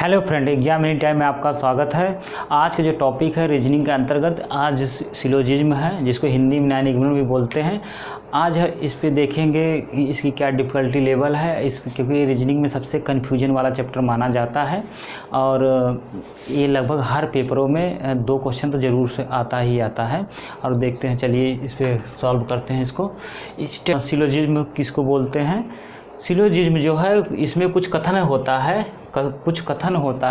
Hello friend, exam any time में आपका स्वागत है। आज का जो टॉपिक है रीजनिंग के अंतर्गत आज सिलोजिज्म है, जिसको हिंदी में नॉन इग्नोर भी बोलते हैं। आज इस पे देखेंगे कि इसकी क्या डिफ़िकल्टी लेवल है, क्योंकि रीजनिंग में सबसे कन्फ्यूजन वाला चैप्टर माना जाता है और ये लगभग हर पेपरों में 2 क्वेश्चन तो ज़रूर से आता ही आता है। और देखते हैं, चलिए इस पर सॉल्व करते हैं इसको। सिलोजिज्म किसको बोलते हैं? सिलोजिज्म जो है इसमें कुछ कथन होता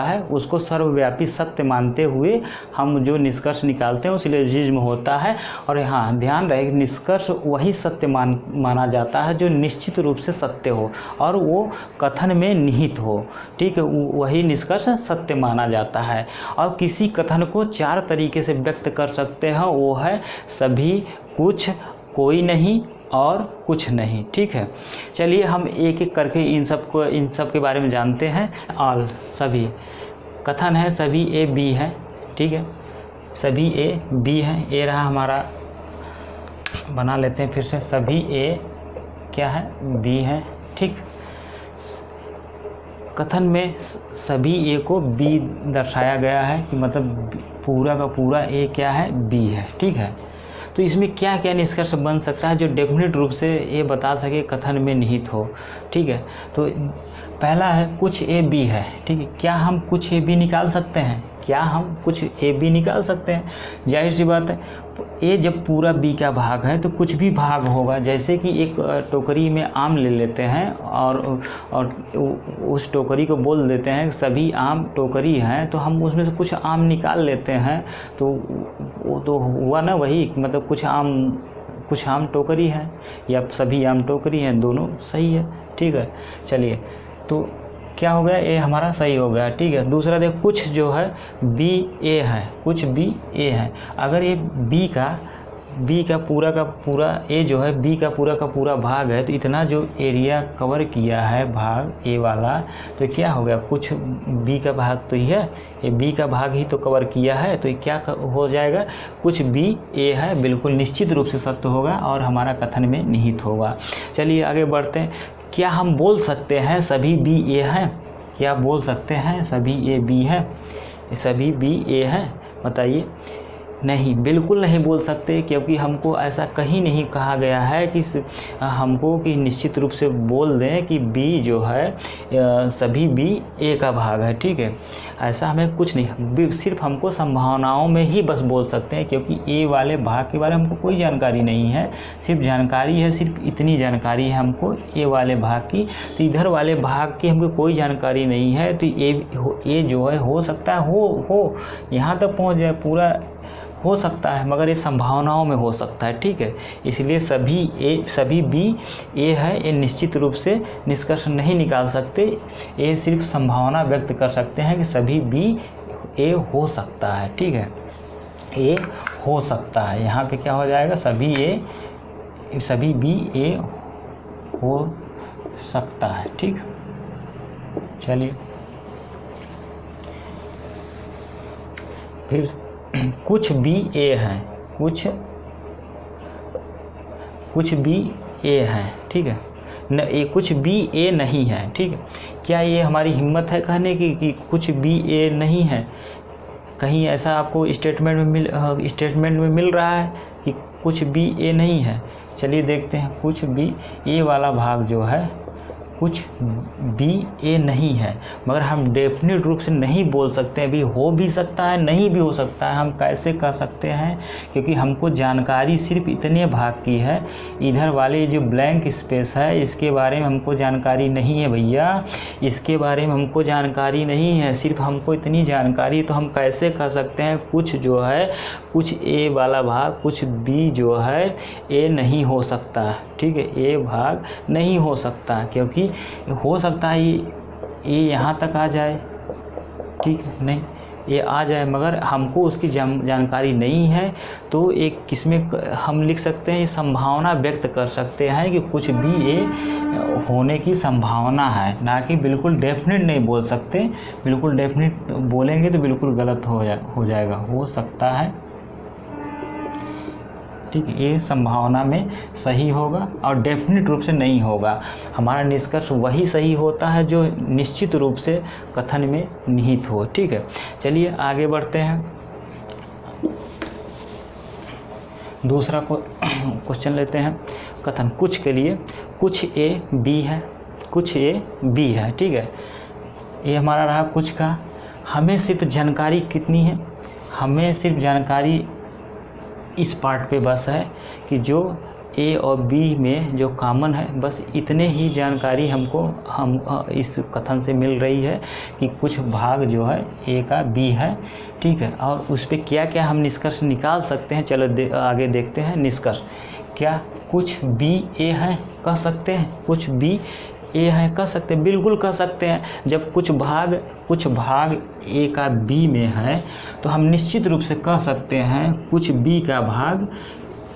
है, उसको सर्वव्यापी सत्य मानते हुए हम जो निष्कर्ष निकालते हैं वो सिलोजिज्म होता है। और यहाँ ध्यान रहे, निष्कर्ष वही सत्य माना जाता है जो निश्चित रूप से सत्य हो और वो कथन में निहित हो। ठीक है, वही निष्कर्ष सत्य माना जाता है। और किसी कथन को 4 तरीके से व्यक्त कर सकते हैं, वो है सभी, कुछ, कोई नहीं और कुछ नहीं। ठीक है, चलिए हम एक एक करके इन सब के बारे में जानते हैं। ऑल सभी कथन है, सभी ए बी है। ठीक है, सभी ए बी है। ए रहा हमारा, बना लेते हैं फिर से, सभी ए क्या है, बी है। ठीक, कथन में सभी ए को बी दर्शाया गया है कि मतलब पूरा का पूरा ए क्या है, बी है। ठीक है, तो इसमें क्या क्या निष्कर्ष बन सकता है जो डेफिनेट रूप से ये बता सके कथन में निहित हो। ठीक है, तो पहला है कुछ ए बी है। ठीक है, क्या हम कुछ ए बी निकाल सकते हैं? क्या हम कुछ ए बी निकाल सकते हैं? जाहिर सी बात है, ए जब पूरा बी का भाग है तो कुछ भी भाग होगा। जैसे कि एक टोकरी में आम ले लेते हैं और उस टोकरी को बोल देते हैं सभी आम टोकरी हैं, तो हम उसमें से कुछ आम निकाल लेते हैं, तो वो तो हुआ ना वही, मतलब कुछ आम टोकरी है या सभी आम टोकरी हैं, दोनों सही है। ठीक है, चलिए तो क्या हो गया, ए हमारा सही हो गया। ठीक है, दूसरा देख, कुछ जो है बी ए है, कुछ बी ए है। अगर ये बी का पूरा का पूरा, ए जो है बी का पूरा भाग है, तो इतना जो एरिया कवर किया है भाग ए वाला, तो क्या हो गया, कुछ बी का भाग तो ही है, ये बी का भाग ही तो कवर किया है, तो ये क्या हो जाएगा, कुछ बी ए है, बिल्कुल निश्चित रूप से सत्य होगा और हमारा कथन में निहित होगा। चलिए आगे बढ़ते हैं। क्या हम बोल सकते हैं सभी बी ए हैं? क्या बोल सकते हैं सभी ए बी है, सभी बी ए हैं? बताइए। नहीं, बिल्कुल नहीं बोल सकते, क्योंकि हमको ऐसा कहीं नहीं कहा गया है कि हमको कि निश्चित रूप से बोल दें कि बी जो है सभी बी ए का भाग है। ठीक है, ऐसा हमें कुछ नहीं, सिर्फ हमको संभावनाओं में ही बस बोल सकते हैं, क्योंकि ए वाले भाग के बारे में हमको कोई जानकारी नहीं है। सिर्फ जानकारी है, सिर्फ इतनी जानकारी है हमको ए वाले भाग की, तो इधर वाले भाग की हमको कोई जानकारी नहीं है। तो ए जो है हो सकता है हो यहाँ तक पहुँच जाए, पूरा हो सकता है, मगर ये संभावनाओं में हो सकता है। ठीक है, इसलिए सभी बी ए है, ये निश्चित रूप से निष्कर्ष नहीं निकाल सकते। ये सिर्फ संभावना व्यक्त कर सकते हैं कि सभी बी ए हो सकता है। ठीक है, ए हो सकता है, यहाँ पे क्या हो जाएगा, सभी बी ए हो सकता है। ठीक, चलिए फिर कुछ बी ए हैं, कुछ बी ए हैं। ठीक है, कुछ बी ए नहीं है। ठीक है, क्या ये हमारी हिम्मत है कहने की कि कुछ बी ए नहीं है? कहीं ऐसा आपको स्टेटमेंट में मिल रहा है कि कुछ बी ए नहीं है? चलिए देखते हैं, कुछ बी ए वाला भाग जो है कुछ बी ए नहीं है, मगर हम डेफिनेट रूप से नहीं बोल सकते हैं। अभी हो भी सकता है, नहीं भी हो सकता है। हम कैसे कह सकते हैं? क्योंकि हमको जानकारी सिर्फ इतने भाग की है, इधर वाले जो ब्लैंक स्पेस है इसके बारे में हमको जानकारी नहीं है भैया, इसके बारे में हमको जानकारी नहीं है, सिर्फ हमको इतनी जानकारी। तो हम कैसे कह सकते हैं कुछ जो है, कुछ ए वाला भाग, कुछ बी जो है ए नहीं हो सकता। ठीक है, ए भाग नहीं हो सकता, क्योंकि हो सकता है ये यहाँ तक आ जाए। ठीक है, नहीं ये आ जाए, मगर हमको उसकी जानकारी नहीं है। तो एक किसमें हम लिख सकते हैं, ये संभावना व्यक्त कर सकते हैं कि कुछ भी ए होने की संभावना है, ना कि बिल्कुल डेफिनेट नहीं बोल सकते। बिल्कुल डेफिनेट बोलेंगे तो बिल्कुल गलत हो जाएगा। हो सकता है, ठीक है, ये संभावना में सही होगा और डेफिनेट रूप से नहीं होगा। हमारा निष्कर्ष वही सही होता है जो निश्चित रूप से कथन में निहित हो। ठीक है, चलिए आगे बढ़ते हैं। दूसरा क्वेश्चन लेते हैं। कथन कुछ के लिए कुछ ए बी है, कुछ ए बी है। ठीक है, ये हमारा रहा कुछ का। हमें सिर्फ जानकारी कितनी है, हमें सिर्फ जानकारी इस पार्ट पे बस है कि जो ए और बी में जो कॉमन है, बस इतने ही जानकारी हमको इस कथन से मिल रही है कि कुछ भाग जो है ए का बी है। ठीक है, और उस पर क्या क्या हम निष्कर्ष निकाल सकते हैं, चलो आगे देखते हैं निष्कर्ष। क्या कुछ बी ए है, कह सकते हैं? कुछ बी ए है कह सकते हैं, बिल्कुल कह सकते हैं। जब कुछ भाग ए का बी में है तो हम निश्चित रूप से कह सकते हैं कुछ बी का भाग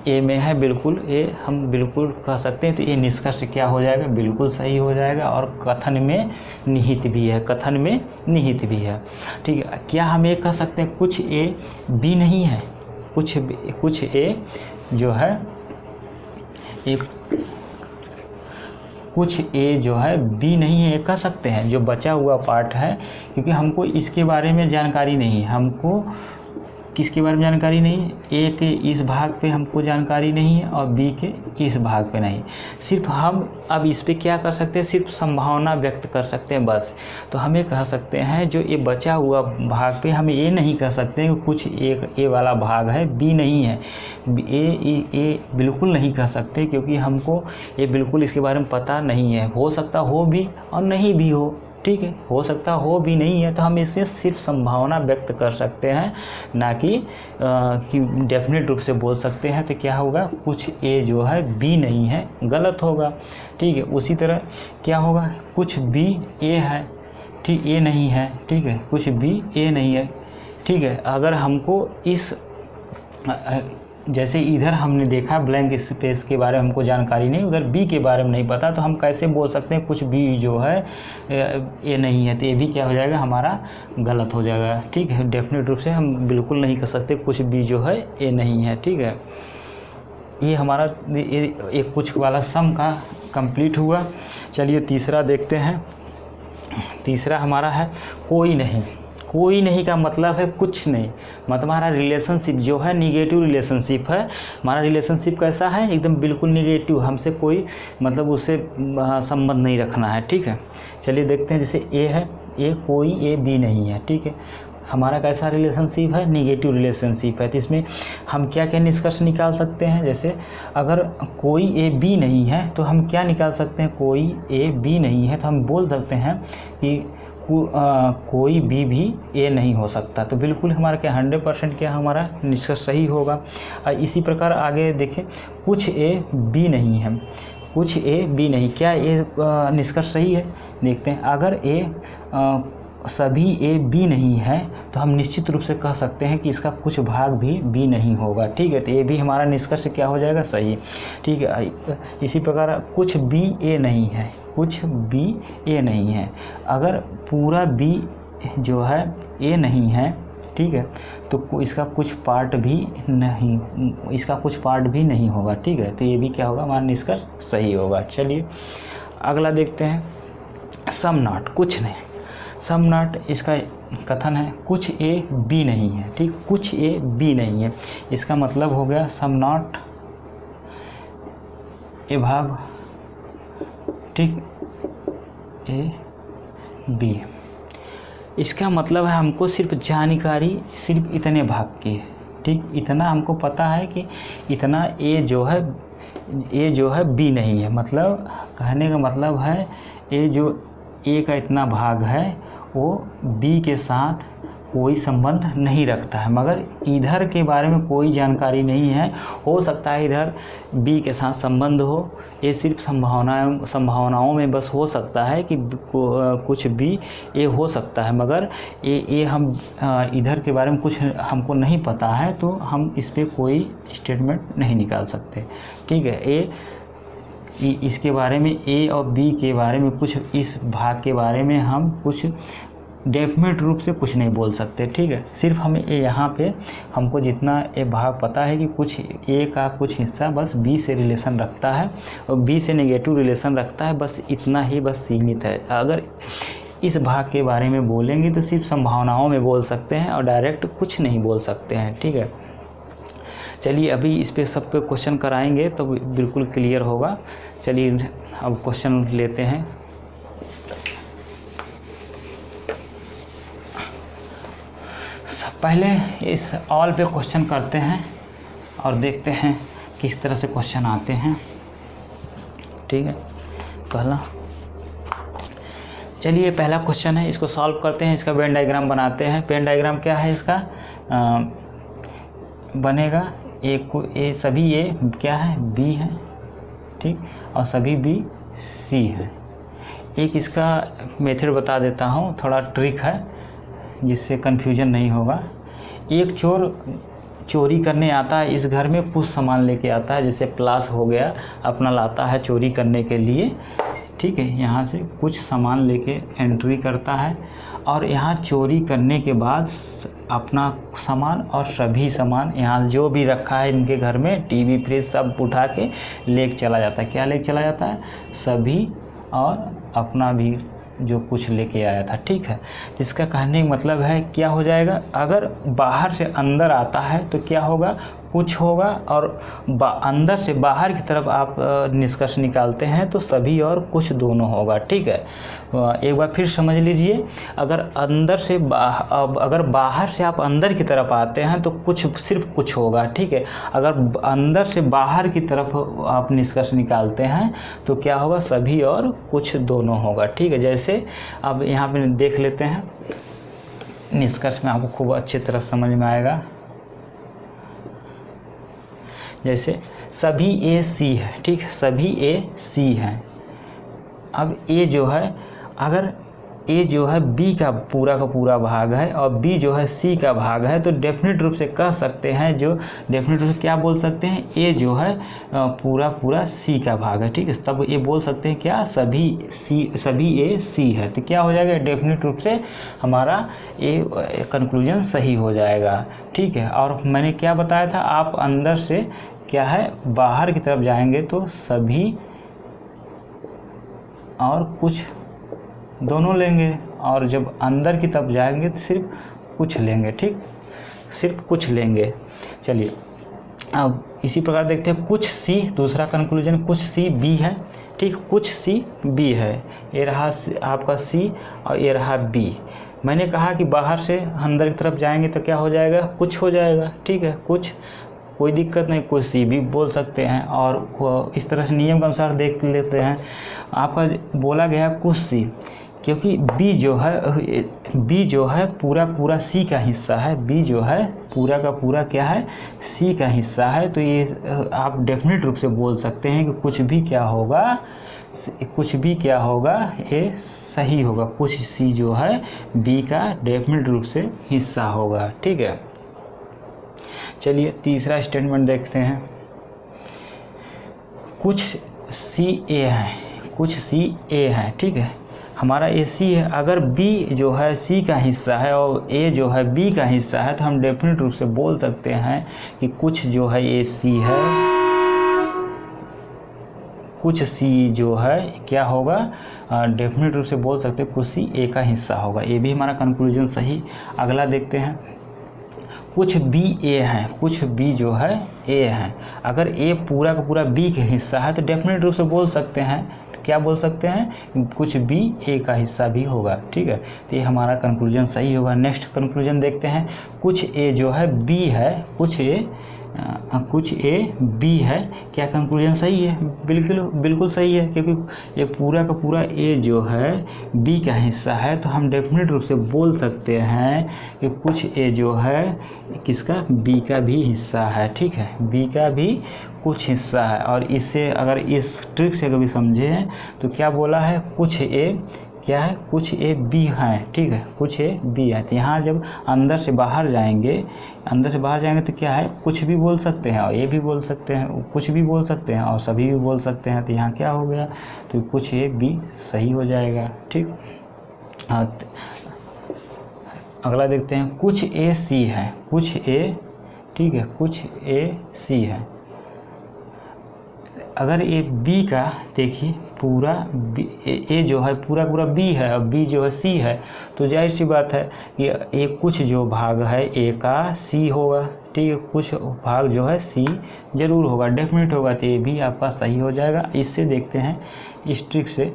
ए में है, बिल्कुल ए हम बिल्कुल कह सकते हैं। तो ये निष्कर्ष क्या हो जाएगा, बिल्कुल सही हो जाएगा और कथन में निहित भी है, कथन में निहित भी है। ठीक है, क्या हम ये कह सकते हैं कुछ ए बी नहीं है? कुछ ए जो है एक कुछ ए जो है बी नहीं है, ये कह सकते हैं। जो बचा हुआ पार्ट है, क्योंकि हमको इसके बारे में जानकारी नहीं है, हमको किसके बारे में जानकारी नहीं है, ए के इस भाग पे हमको जानकारी नहीं है और बी के इस भाग पे नहीं। सिर्फ हम अब इस पे क्या कर सकते हैं, सिर्फ संभावना व्यक्त कर सकते हैं बस। तो हमें कह सकते हैं जो ये बचा हुआ भाग पे हम ये नहीं कह सकते कि कुछ एक ए वाला भाग है बी नहीं है, ए बिल्कुल नहीं कह सकते, क्योंकि हमको ये बिल्कुल इसके बारे में पता नहीं है। हो सकता हो भी और नहीं भी हो। ठीक है, हो सकता हो भी नहीं है, तो हम इसमें सिर्फ संभावना व्यक्त कर सकते हैं, ना कि डेफिनेट रूप से बोल सकते हैं। तो क्या होगा, कुछ ए जो है बी नहीं है, गलत होगा। ठीक है, उसी तरह क्या होगा, कुछ बी ए है, ठीक ए नहीं है। ठीक है, कुछ बी ए नहीं है। ठीक है, अगर हमको इस जैसे इधर हमने देखा ब्लैंक स्पेस के बारे में हमको जानकारी नहीं, उधर बी के बारे में नहीं पता, तो हम कैसे बोल सकते हैं कुछ बी जो है ए नहीं है? तो ये भी क्या हो जाएगा, हमारा गलत हो जाएगा। ठीक है, डेफिनेट रूप से हम बिल्कुल नहीं कह सकते कुछ बी जो है ए नहीं है। ठीक है, ये हमारा एक कुछ वाला सम का कंप्लीट हुआ। चलिए तीसरा देखते हैं। तीसरा हमारा है कोई नहीं। कोई नहीं का मतलब है कुछ नहीं, मतलब हमारा रिलेशनशिप जो है निगेटिव रिलेशनशिप है। हमारा रिलेशनशिप कैसा है, एकदम बिल्कुल निगेटिव, हमसे कोई मतलब उससे संबंध नहीं रखना है। ठीक है, चलिए देखते हैं। जैसे ए है, ए कोई ए बी नहीं है। ठीक है, हमारा कैसा रिलेशनशिप है, निगेटिव रिलेशनशिप है। तो इसमें हम क्या क्या निष्कर्ष निकाल सकते हैं, जैसे अगर कोई ए बी नहीं है तो हम क्या निकाल सकते हैं, कोई ए बी नहीं है तो हम बोल सकते हैं कि कोई बी भी ए नहीं हो सकता। तो बिल्कुल हमारा क्या 100% क्या हमारा निष्कर्ष सही होगा। इसी प्रकार आगे देखें, कुछ ए बी नहीं है, कुछ ए बी नहीं, क्या ये निष्कर्ष सही है? देखते हैं, अगर ए सभी ए बी नहीं है तो हम निश्चित रूप से कह सकते हैं कि इसका कुछ भाग भी बी नहीं होगा। ठीक है, तो ये भी हमारा निष्कर्ष क्या हो जाएगा, सही। ठीक है, इसी प्रकार कुछ बी ए नहीं है, कुछ बी ए नहीं है, अगर पूरा बी जो है ए नहीं है, ठीक है, तो इसका कुछ पार्ट भी नहीं, इसका कुछ पार्ट भी नहीं होगा। ठीक है, तो ये भी क्या होगा, हमारा निष्कर्ष सही होगा। चलिए अगला देखते हैं, सम नॉट, कुछ नहीं। सम नॉट इसका कथन है कुछ ए बी नहीं है। ठीक, कुछ ए बी नहीं है, इसका मतलब हो गया सम नॉट ए भाग, ठीक, ए बी। इसका मतलब है हमको सिर्फ जानकारी सिर्फ इतने भाग की है। ठीक, इतना हमको पता है कि इतना ए जो है बी नहीं है, मतलब कहने का मतलब है ए जो ए का इतना भाग है वो बी के साथ कोई संबंध नहीं रखता है, मगर इधर के बारे में कोई जानकारी नहीं है। हो सकता है इधर बी के साथ संबंध हो, ये सिर्फ संभावनाओं में बस हो सकता है कि कुछ बी ए हो सकता है, मगर ये हम इधर के बारे में कुछ हमको नहीं पता है, तो हम इस पर कोई स्टेटमेंट नहीं निकाल सकते। ठीक है, इसके बारे में ए और बी के बारे में कुछ, इस भाग के बारे में हम कुछ डेफिनेट रूप से कुछ नहीं बोल सकते, ठीक है। सिर्फ हमें यहाँ पे हमको जितना ये भाग पता है कि कुछ ए का कुछ हिस्सा बस बी से रिलेशन रखता है और बी से नेगेटिव रिलेशन रखता है, बस इतना ही बस सीमित है। अगर इस भाग के बारे में बोलेंगे तो सिर्फ संभावनाओं में बोल सकते हैं और डायरेक्ट कुछ नहीं बोल सकते हैं, ठीक है। चलिए अभी इस पे सब पे क्वेश्चन कराएंगे तो बिल्कुल क्लियर होगा। चलिए अब क्वेश्चन लेते हैं। पहले इस ऑल पे क्वेश्चन करते हैं और देखते हैं किस तरह से क्वेश्चन आते हैं, ठीक है। पहला, चलिए पहला क्वेश्चन है, इसको सॉल्व करते हैं। इसका वेन डायग्राम बनाते हैं। वेन डायग्राम क्या है इसका? बनेगा ए सभी ए क्या है? बी है, ठीक, और सभी बी सी है। एक इसका मेथड बता देता हूँ, थोड़ा ट्रिक है जिससे कन्फ्यूजन नहीं होगा। एक चोर चोरी करने आता है इस घर में, कुछ सामान लेके आता है, जैसे प्लास हो गया, अपना लाता है चोरी करने के लिए, ठीक है। यहाँ से कुछ सामान लेके एंट्री करता है और यहाँ चोरी करने के बाद अपना सामान और सभी सामान यहाँ जो भी रखा है इनके घर में, टीवी फ्रिज सब उठा के लेके चला जाता है। क्या लेके चला जाता है? सभी और अपना भी जो कुछ लेके आया था, ठीक है। इसका कहने का मतलब है क्या हो जाएगा? अगर बाहर से अंदर आता है तो क्या होगा? कुछ होगा, और अंदर से बाहर की तरफ आप निष्कर्ष निकालते हैं तो सभी और कुछ दोनों होगा, ठीक है। एक बार फिर समझ लीजिए, अगर अगर बाहर से आप अंदर की तरफ आते हैं तो कुछ सिर्फ कुछ होगा, ठीक है। अगर अंदर से बाहर की तरफ आप निष्कर्ष निकालते हैं तो क्या होगा? सभी और कुछ दोनों होगा, ठीक है। जैसे अब यहाँ पे देख लेते हैं, निष्कर्ष में आपको खूब अच्छी तरह समझ में आएगा। जैसे सभी ए सी है, ठीक है, सभी ए सी है। अब ए जो है, अगर ए जो है बी का पूरा भाग है और बी जो है सी का भाग है, तो डेफिनेट रूप से कह सकते हैं, जो डेफिनेट रूप से क्या बोल सकते हैं? ए जो है पूरा सी का भाग है, ठीक है। तब ये बोल सकते हैं क्या? सभी ए सी है। तो क्या हो जाएगा? डेफिनेट रूप से हमारा ये कंक्लूजन सही हो जाएगा, ठीक है। और मैंने क्या बताया था? आप अंदर से क्या है, बाहर की तरफ जाएंगे तो सभी और कुछ दोनों लेंगे, और जब अंदर की तरफ जाएंगे तो सिर्फ कुछ लेंगे, ठीक, सिर्फ कुछ लेंगे। चलिए अब इसी प्रकार देखते हैं, कुछ सी, दूसरा कंक्लूजन, कुछ सी बी है, ठीक, कुछ सी बी है। ये रहा आपका सी और ये रहा बी। मैंने कहा कि बाहर से अंदर की तरफ जाएंगे तो क्या हो जाएगा? कुछ हो जाएगा, ठीक है, कुछ, कोई दिक्कत नहीं, कुछ सी भी बोल सकते हैं। और इस तरह से नियम के अनुसार देख लेते हैं। आपका बोला गया कुछ सी, क्योंकि बी जो है पूरा सी का हिस्सा है, बी जो है पूरा का पूरा क्या है? सी का हिस्सा है। तो ये आप डेफिनेट रूप से बोल सकते हैं कि कुछ भी क्या होगा ये सही होगा। कुछ सी जो है बी का डेफिनेट रूप से हिस्सा होगा, ठीक है। चलिए तीसरा स्टेटमेंट देखते हैं। कुछ सी ए है, ठीक है, हमारा ए सी है। अगर बी जो है सी का हिस्सा है और ए जो है बी का हिस्सा है, तो हम डेफिनेट रूप से बोल सकते हैं कि कुछ जो है ए सी है, कुछ सी जो है क्या होगा? डेफिनेट रूप से बोल सकते हैं कुछ सी ए का हिस्सा होगा। ये भी हमारा कंक्लूजन सही। अगला देखते हैं, कुछ बी ए है, कुछ बी जो है ए है। अगर ए पूरा का पूरा बी का हिस्सा है तो डेफिनेट रूप से बोल सकते हैं, क्या बोल सकते हैं? कुछ बी ए का हिस्सा भी होगा, ठीक है। तो ये हमारा कंक्लूजन सही होगा। नेक्स्ट कंक्लूजन देखते हैं, कुछ ए जो है बी है, कुछ ए बी है। क्या कंक्लूजन सही है? बिल्कुल सही है, क्योंकि ये पूरा का पूरा ए जो है बी का हिस्सा है। तो हम डेफिनेट रूप से बोल सकते हैं कि कुछ ए जो है किसका? बी का भी हिस्सा है, ठीक है, बी का भी कुछ हिस्सा है। और इससे अगर इस ट्रिक से कभी समझे तो क्या बोला है? कुछ ए क्या है? कुछ ए बी है, ठीक है, कुछ ए बी है। तो यहाँ जब अंदर से बाहर जाएंगे तो क्या है? कुछ भी बोल सकते हैं और ए भी बोल सकते हैं, कुछ भी बोल सकते हैं और सभी भी बोल सकते हैं। तो यहाँ क्या हो गया? तो कुछ ए बी सही हो जाएगा, ठीक। अगला देखते हैं, कुछ ए सी है, कुछ ए, ठीक है, कुछ ए सी है। अगर ए बी का देखिए पूरा ए जो है पूरा बी है और बी जो है सी है, तो जाहिर सी बात है कि ए कुछ जो भाग है ए का सी होगा, ठीक है, कुछ भाग जो है सी जरूर होगा, डेफिनेट होगा, तो ये भी आपका सही हो जाएगा। इससे देखते हैं इस ट्रिक से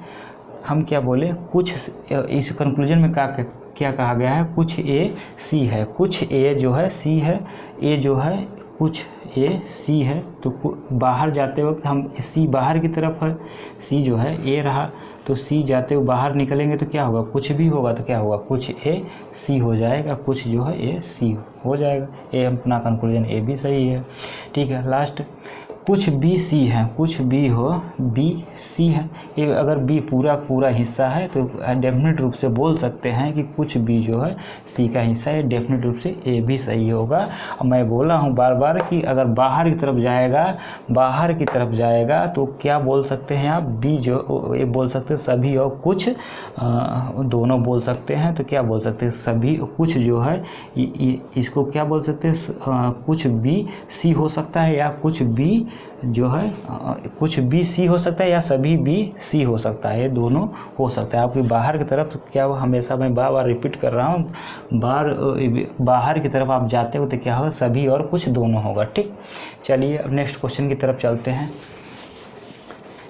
हम क्या बोले, कुछ इस कंक्लूजन में क्या कहा गया है, कुछ ए सी है, कुछ ए जो है सी है, ए जो है कुछ ए सी है, तो बाहर जाते वक्त हम सी बाहर की तरफ है, सी जो है ए रहा, तो सी जाते हुए बाहर निकलेंगे तो क्या होगा, कुछ भी होगा तो क्या होगा, कुछ ए सी हो जाएगा, कुछ जो है ए सी हो जाएगा। ए अपना कंक्लूजन ए भी सही है, ठीक है। लास्ट, कुछ बी सी है, कुछ बी हो बी सी है, ये अगर बी पूरा हिस्सा है तो डेफिनेट रूप से बोल सकते हैं कि कुछ बी जो है सी का हिस्सा है, डेफिनेट रूप से ए भी सही होगा। और मैं बोला हूँ बार बार कि अगर बाहर की तरफ जाएगा तो क्या बोल सकते हैं आप, बी जो ये बोल सकते हैं सभी और कुछ दोनों बोल सकते हैं, तो क्या बोल सकते हैं, सभी कुछ जो है इसको क्या बोल सकते हैं, कुछ बी सी हो सकता है, या कुछ बी जो है कुछ बी सी हो सकता है, या सभी बी सी हो सकता है, ये दोनों हो सकता है। आपकी बाहर की तरफ क्या, हमेशा मैं बार रिपीट कर रहा हूँ, बाहर की तरफ आप जाते हो तो क्या होगा, सभी और कुछ दोनों होगा, ठीक। चलिए अब नेक्स्ट क्वेश्चन की तरफ चलते हैं।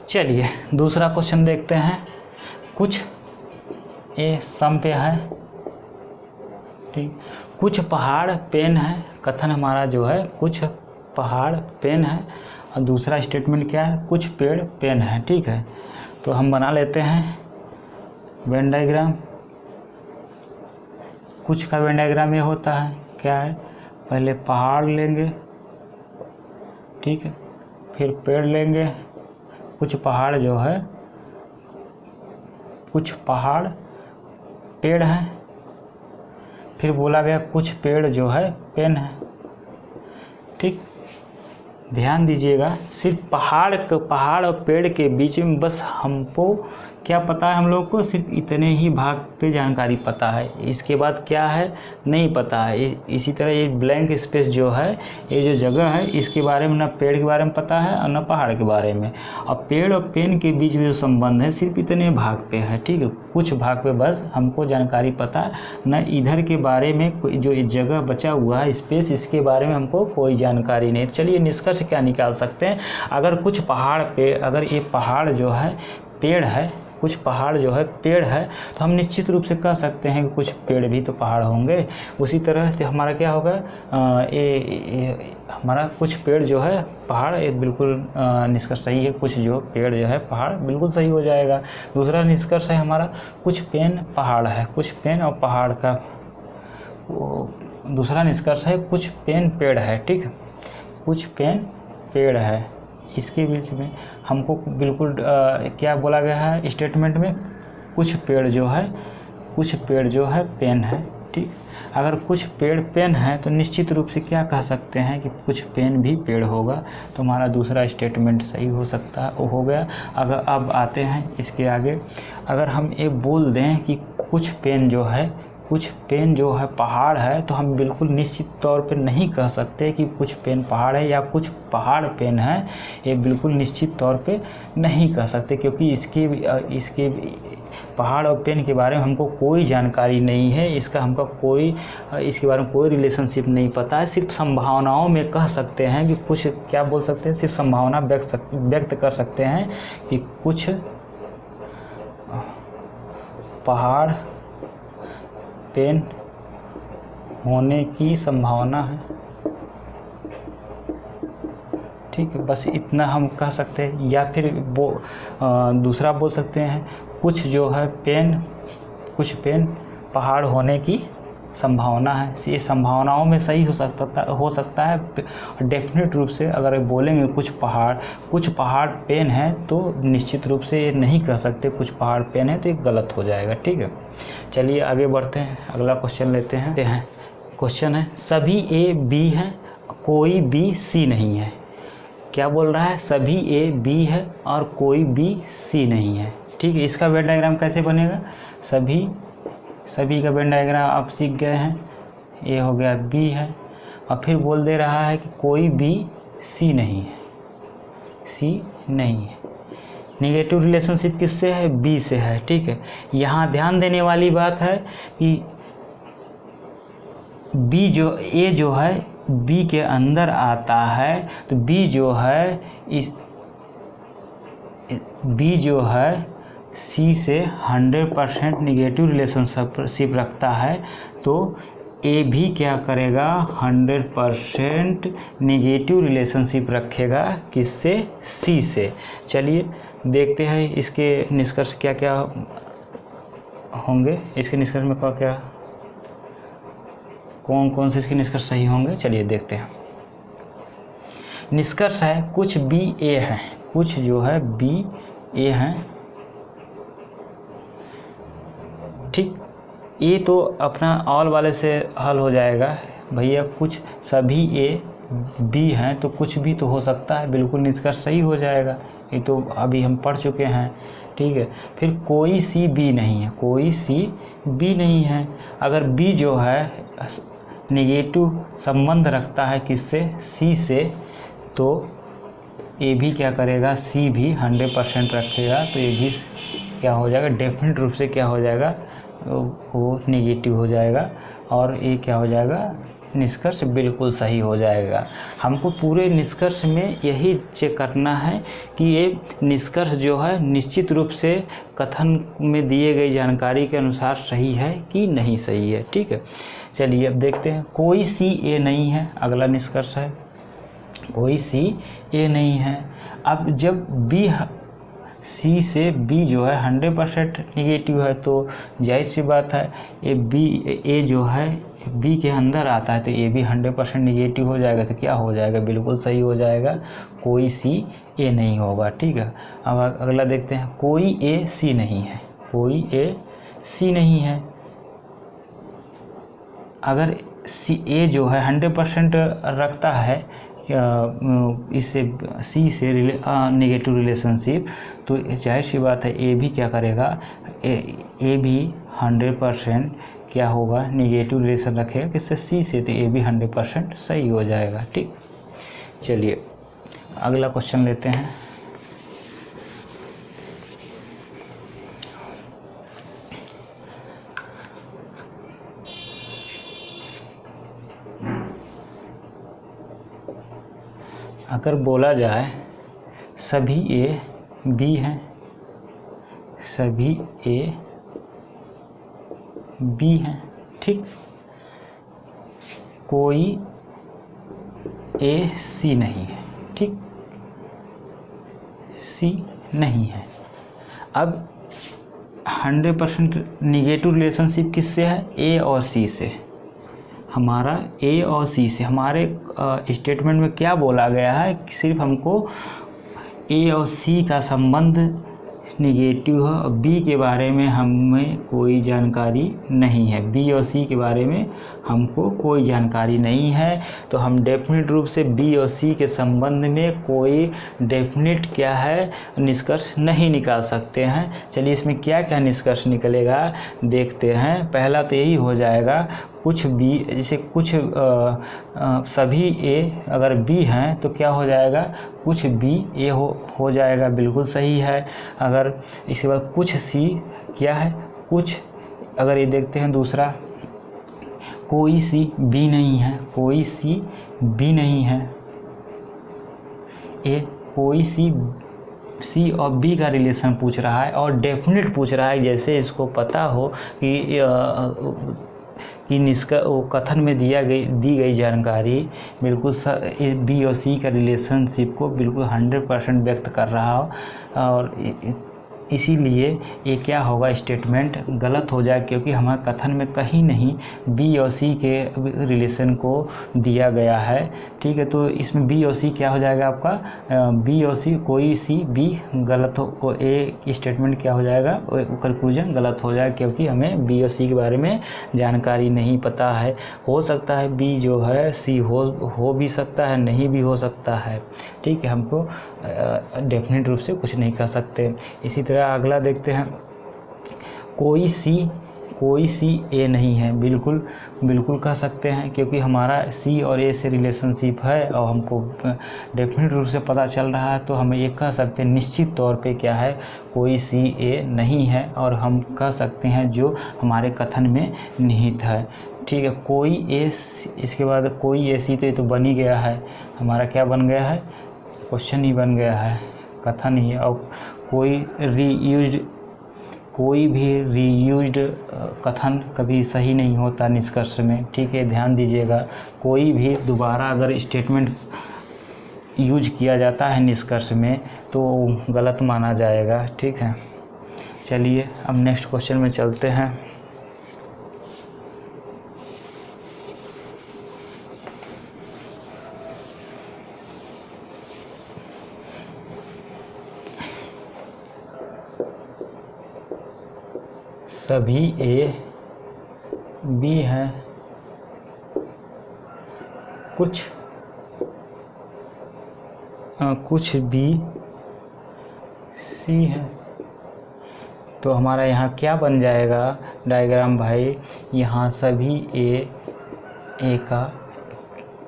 चलिए दूसरा क्वेश्चन देखते हैं, कुछ ए सम पे है, ठीक, कुछ पहाड़ पेन है, कथन हमारा जो है कुछ पहाड़ पेन है, और दूसरा स्टेटमेंट क्या है, कुछ पेड़ पेन है, ठीक है। तो हम बना लेते हैं वेन डायग्राम। कुछ का वेन डायग्राम ये होता है, क्या है, पहले पहाड़ लेंगे, ठीक है, फिर पेड़ लेंगे, कुछ पहाड़ जो है कुछ पहाड़ पेड़ हैं, फिर बोला गया कुछ पेड़ जो है पेन है, ठीक। ध्यान दीजिएगा, सिर्फ पहाड़ और पेड़ के बीच में बस हमको क्या पता है, हम लोग को सिर्फ इतने ही भाग पे जानकारी पता है, इसके बाद क्या है नहीं पता है। इसी तरह ये ब्लैंक स्पेस जो है, ये जो जगह है, इसके बारे में ना पेड़ के बारे में पता है और ना पहाड़ के बारे में। और पेड़ और पेन के बीच में जो संबंध है सिर्फ इतने भाग पे है, ठीक है, कुछ भाग पे बस हमको जानकारी पता है, न इधर के बारे में जो जगह बचा हुआ है स्पेस, इसके बारे में हमको कोई जानकारी नहीं। चलिए निष्कर्ष क्या निकाल सकते हैं, अगर कुछ पहाड़ पे, अगर ये पहाड़ जो है पेड़ है, कुछ पहाड़ जो है पेड़ है, तो हम निश्चित रूप से कह सकते हैं कि कुछ पेड़ भी तो पहाड़ होंगे। उसी तरह से हमारा क्या होगा, ये हमारा कुछ पेड़ जो है पहाड़, ये बिल्कुल निष्कर्ष सही है, कुछ जो पेड़ जो है पहाड़ बिल्कुल सही हो जाएगा। दूसरा निष्कर्ष है हमारा कुछ पेन पहाड़ है, कुछ पेन और पहाड़ का दूसरा निष्कर्ष है कुछ पेन पेड़ है, ठीक है, कुछ पेन पेड़ है। इसके बीच में हमको बिल्कुल क्या बोला गया है स्टेटमेंट में, कुछ पेड़ जो है पेन है, ठीक। अगर कुछ पेड़ पेन है तो निश्चित रूप से क्या कह सकते हैं कि कुछ पेन भी पेड़ होगा, तो हमारा दूसरा स्टेटमेंट सही हो सकता है, वो हो गया। अगर अब आते हैं इसके आगे, अगर हम ये बोल दें कि कुछ पेन जो है पहाड़ है, तो हम बिल्कुल निश्चित तौर पे नहीं कह सकते कि कुछ पेन पहाड़ है या कुछ पहाड़ पेन है, ये बिल्कुल निश्चित तौर पे नहीं कह सकते, क्योंकि इसके पहाड़ और पेन के बारे में हमको कोई जानकारी नहीं है, इसके बारे में कोई रिलेशनशिप नहीं पता है। सिर्फ संभावनाओं में कह सकते हैं कि कुछ, क्या बोल सकते हैं, सिर्फ संभावना व्यक्त कर सकते हैं कि कुछ पहाड़ पेन होने की संभावना है, ठीक है, बस इतना हम कह सकते हैं। या फिर दूसरा बोल सकते हैं कुछ पेन पहाड़ होने की संभावना है। ये संभावनाओं में सही हो सकता है। डेफिनेट रूप से अगर बोलेंगे कुछ पहाड़ पेन है, तो निश्चित रूप से ये नहीं कह सकते कुछ पहाड़ पेन है, तो ये गलत हो जाएगा, ठीक है। चलिए आगे बढ़ते हैं, अगला क्वेश्चन लेते हैं। क्वेश्चन है, सभी ए बी हैं, कोई बी सी नहीं है। क्या बोल रहा है, सभी ए बी है और कोई बी सी नहीं है, ठीक है। इसका वेन डायग्राम कैसे बनेगा, सभी सभी का वेन डायग्राम आप सीख गए हैं। ए हो गया बी है, और फिर बोल दे रहा है कि कोई बी सी नहीं है, सी नहीं है। निगेटिव रिलेशनशिप किससे है? बी से है, ठीक है। यहाँ ध्यान देने वाली बात है कि बी जो ए जो है बी के अंदर आता है, तो बी जो है इस बी जो है सी से 100% निगेटिव रिलेशनशिप रखता है, तो ए भी क्या करेगा? 100% निगेटिव रिलेशनशिप रखेगा। किससे? सी से। चलिए देखते हैं इसके निष्कर्ष क्या क्या होंगे। इसके निष्कर्ष में क्या कौन कौन से इसके निष्कर्ष सही होंगे, चलिए देखते हैं। निष्कर्ष है कुछ बी ए है, कुछ जो है बी ए हैं, ठीक। ए तो अपना ऑल वाले से हल हो जाएगा भैया। कुछ सभी ए बी हैं तो कुछ भी तो हो सकता है, बिल्कुल निष्कर्ष सही हो जाएगा। ये तो अभी हम पढ़ चुके हैं, ठीक है। फिर कोई सी बी नहीं है, कोई सी बी नहीं है। अगर बी जो है नेगेटिव संबंध रखता है किससे? सी से, तो ए भी क्या करेगा? सी भी 100% रखेगा, तो ये भी क्या हो जाएगा? डेफिनेट रूप से क्या हो जाएगा? वो नेगेटिव हो जाएगा, और ये क्या हो जाएगा? निष्कर्ष बिल्कुल सही हो जाएगा। हमको पूरे निष्कर्ष में यही चेक करना है कि ये निष्कर्ष जो है निश्चित रूप से कथन में दिए गई जानकारी के अनुसार सही है कि नहीं सही है, ठीक है। चलिए अब देखते हैं। कोई सी ए नहीं है, अगला निष्कर्ष है कोई सी ए नहीं है। अब जब बी सी से बी जो है 100% निगेटिव है, तो जाहिर सी बात है ए जो है बी के अंदर आता है, तो ए भी 100% निगेटिव हो जाएगा। तो क्या हो जाएगा? बिल्कुल सही हो जाएगा, कोई सी ए नहीं होगा, ठीक है। अब अगला देखते हैं। कोई ए सी नहीं है, कोई ए सी नहीं है। अगर सी ए जो है 100% रखता है इससे सी से नेगेटिव रिलेशनशिप, तो जाहिर सी बात है ए भी क्या करेगा? ए भी 100% क्या होगा? नेगेटिव रिलेशन रखेगा किससे? सी से, तो ए भी 100% सही हो जाएगा, ठीक। चलिए अगला क्वेश्चन लेते हैं। अगर बोला जाए सभी ए बी हैं, सभी ए बी हैं, ठीक। कोई ए सी नहीं है, ठीक, सी नहीं है। अब 100% निगेटिव रिलेशनशिप किससे है? ए और सी से। हमारा ए और सी से, हमारे स्टेटमेंट में क्या बोला गया है? सिर्फ हमको ए और सी का संबंध निगेटिव है, और बी के बारे में हमें कोई जानकारी नहीं है। बी और सी के बारे में हमको कोई जानकारी नहीं है, तो हम डेफिनेट रूप से बी और सी के संबंध में कोई डेफिनेट क्या है निष्कर्ष नहीं निकाल सकते हैं। चलिए इसमें क्या क्या निष्कर्ष निकलेगा देखते हैं। पहला तो यही हो जाएगा, कुछ बी, जैसे कुछ सभी ए अगर बी हैं तो क्या हो जाएगा? कुछ बी ए हो जाएगा, बिल्कुल सही है। अगर इसके बाद कुछ सी क्या है? कुछ, अगर ये देखते हैं दूसरा, कोई सी बी नहीं है, कोई सी बी नहीं है। ए कोई सी और बी का रिलेशन पूछ रहा है और डेफिनेट पूछ रहा है, जैसे इसको पता हो कि वो कथन में दी गई जानकारी बिल्कुल बी और सी का रिलेशनशिप को बिल्कुल 100% व्यक्त कर रहा हो, और इसीलिए ये क्या होगा? स्टेटमेंट गलत हो जाए, क्योंकि हमारे कथन में कहीं नहीं बी और सी के रिलेशन को दिया गया है, ठीक है। तो इसमें बी और सी क्या हो जाएगा आपका? बी और सी, कोई सी बी गलत हो, ए स्टेटमेंट क्या हो जाएगा? कंक्लूजन गलत हो जाएगा, क्योंकि हमें बी और सी के बारे में जानकारी नहीं पता है। हो सकता है बी जो है सी हो भी सकता है, नहीं भी हो सकता है, ठीक है। हमको डेफिनेट रूप से कुछ नहीं कह सकते। इसी तरह अगला देखते हैं। कोई सी ए नहीं है, बिल्कुल बिल्कुल कह सकते हैं, क्योंकि हमारा सी और ए से रिलेशनशिप है और हमको डेफिनेट रूप से पता चल रहा है, तो हम ये कह सकते हैं निश्चित तौर पे क्या है, कोई सी ए नहीं है, और हम कह सकते हैं जो हमारे कथन में निहित है। ठीक है, कोई ए, इसके बाद कोई ए सी, तो ये तो बन ही गया है, हमारा क्या बन गया है, क्वेश्चन ही बन गया है, कथन ही। और कोई भी रीयूज्ड कथन कभी सही नहीं होता निष्कर्ष में। ठीक है, ध्यान दीजिएगा, कोई भी दोबारा अगर स्टेटमेंट यूज किया जाता है निष्कर्ष में तो गलत माना जाएगा। ठीक है, चलिए अब नेक्स्ट क्वेश्चन में चलते हैं। सभी ए बी हैं, कुछ बी सी है, तो हमारा यहाँ क्या बन जाएगा डायग्राम भाई, यहाँ सभी ए का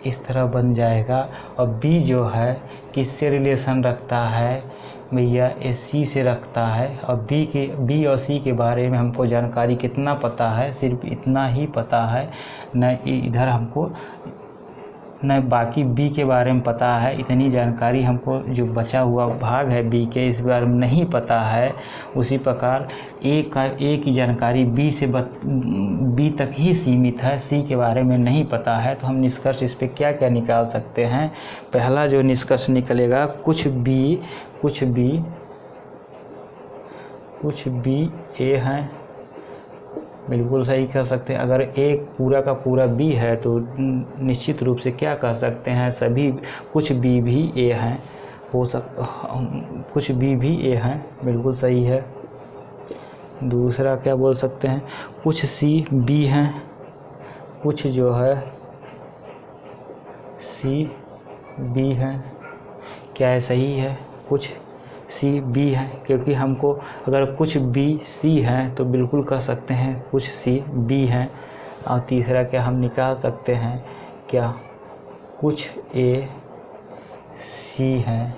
इस तरह बन जाएगा, और बी जो है किससे रिलेशन रखता है भैया, ए सी से रखता है। और बी और सी के बारे में हमको जानकारी कितना पता है, सिर्फ इतना ही पता है, न इधर हमको न बाकी बी के बारे में पता है, इतनी जानकारी हमको जो बचा हुआ भाग है बी के इस बारे में नहीं पता है। उसी प्रकार ए की जानकारी बी तक ही सीमित है, सी के बारे में नहीं पता है। तो हम निष्कर्ष इस पर क्या क्या निकाल सकते हैं, पहला जो निष्कर्ष निकलेगा, कुछ बी ए हैं, बिल्कुल सही कह सकते हैं। अगर ए पूरा का पूरा बी है तो निश्चित रूप से क्या कह सकते हैं, सभी कुछ बी भी ए हैं, कुछ बी भी ए हैं, बिल्कुल सही है। दूसरा क्या बोल सकते हैं, कुछ सी बी हैं, कुछ जो है सी बी हैं, क्या है, सही है, कुछ सी बी है, क्योंकि हमको अगर कुछ बी सी हैं तो बिल्कुल कह सकते हैं कुछ सी बी हैं। और तीसरा क्या हम निकाल सकते हैं, क्या कुछ ए सी हैं,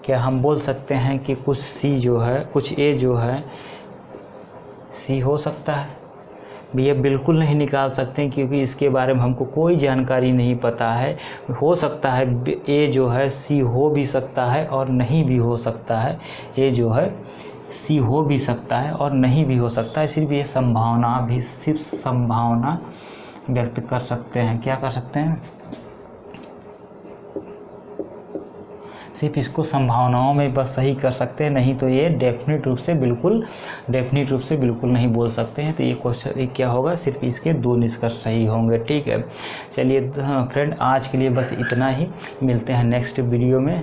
क्या हम बोल सकते हैं कि कुछ सी जो है, कुछ ए जो है सी हो सकता है भैया, बिल्कुल नहीं निकाल सकते, क्योंकि इसके बारे में हमको कोई जानकारी नहीं पता है। हो सकता है ए जो है सी हो भी सकता है और नहीं भी हो सकता है, ए जो है सी हो भी सकता है और नहीं भी हो सकता है, सिर्फ ये सिर्फ संभावना व्यक्त कर सकते हैं। क्या कर सकते हैं, सिर्फ इसको संभावनाओं में बस सही कर सकते हैं, नहीं तो ये डेफिनेट रूप से बिल्कुल नहीं बोल सकते हैं। तो ये क्वेश्चन क्या होगा, सिर्फ इसके 2 निष्कर्ष सही होंगे। ठीक है, चलिए फ्रेंड, आज के लिए बस इतना ही, मिलते हैं नेक्स्ट वीडियो में।